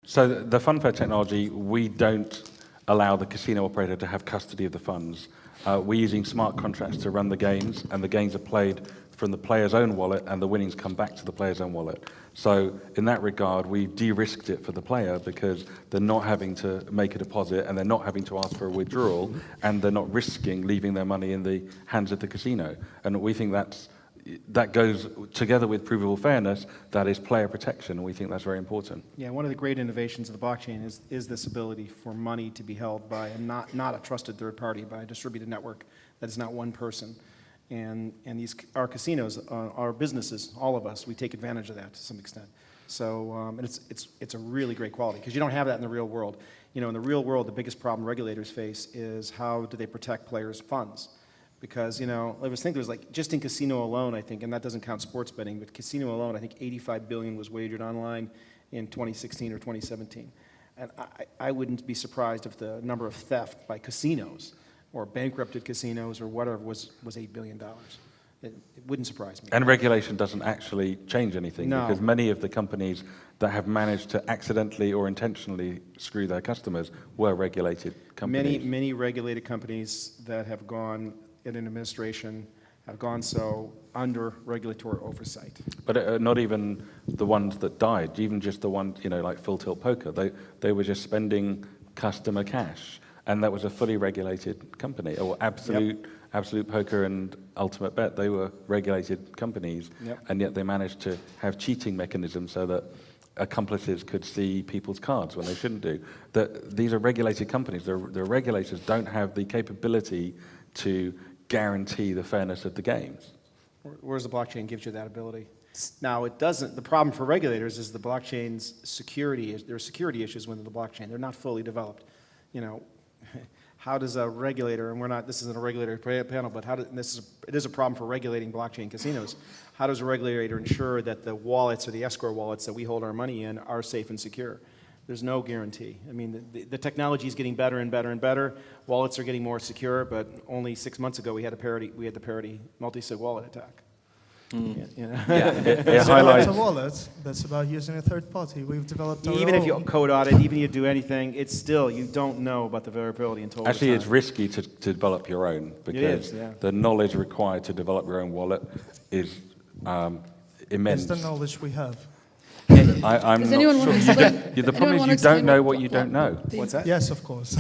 So the FunFair technology, we don't allow the casino operator to have custody of the funds. We're using smart contracts to run the games, and the games are played from the player's own wallet, and the winnings come back to the player's own wallet. So in that regard, we've de-risked it for the player because they're not having to make a deposit, and they're not having to ask for a withdrawal, and they're not risking leaving their money in the hands of the casino. And we think that goes together with provable fairness, that is player protection, and we think that's very important. Yeah, one of the great innovations of the blockchain is this ability for money to be held by not a trusted third party, by a distributed network that is not one person. And our casinos, our businesses, all of us, we take advantage of that to some extent. So and it's a really great quality because you don't have that in the real world. You know, in the real world, the biggest problem regulators face is how do they protect players' funds? Because, you know, I was thinking there was like, just in casino alone, I think, and that doesn't count sports betting, but casino alone, I think 85 billion was wagered online in 2016 or 2017. And I wouldn't be surprised if the number of theft by casinos or bankrupted casinos or whatever was $8 billion. It wouldn't surprise me. And regulation doesn't actually change anything No. because many of the companies that have managed to accidentally or intentionally screw their customers were regulated companies. Many regulated companies that have gone in an administration have gone so under regulatory oversight. But not even the ones that died, even just the ones, you know, like Full Tilt Poker, they were just spending customer cash. And that was a fully regulated company. Or Absolute Poker and Ultimate Bet, they were regulated companies, and yet they managed to have cheating mechanisms so that accomplices could see people's cards when they shouldn't do. These are regulated companies. The regulators don't have the capability to guarantee the fairness of the games. Whereas the blockchain gives you that ability. Now, it doesn't. The problem for regulators is the blockchain's security. There are security issues within the blockchain. They're not fully developed. You know, how does a regulator, and this isn't a regulatory panel, but it is a problem for regulating blockchain casinos. How does a regulator ensure that the wallets or the escrow wallets that we hold our money in are safe and secure? There's no guarantee. I mean, the technology is getting better and better and better. Wallets are getting more secure, but only 6 months ago we had the parity multi-sig wallet attack. Mm. You know? It So highlights. it's a wallet that's about using a third party. We've developed our Even if you own. code audit, even if you do anything, it's still, you don't know about the variability until Actually, over it's time. risky to develop your own because the knowledge required to develop your own wallet is immense. It's the knowledge we have. I'm Does not anyone sure. want to explain? The problem is you don't know what you don't know. What's that? Yes, of course.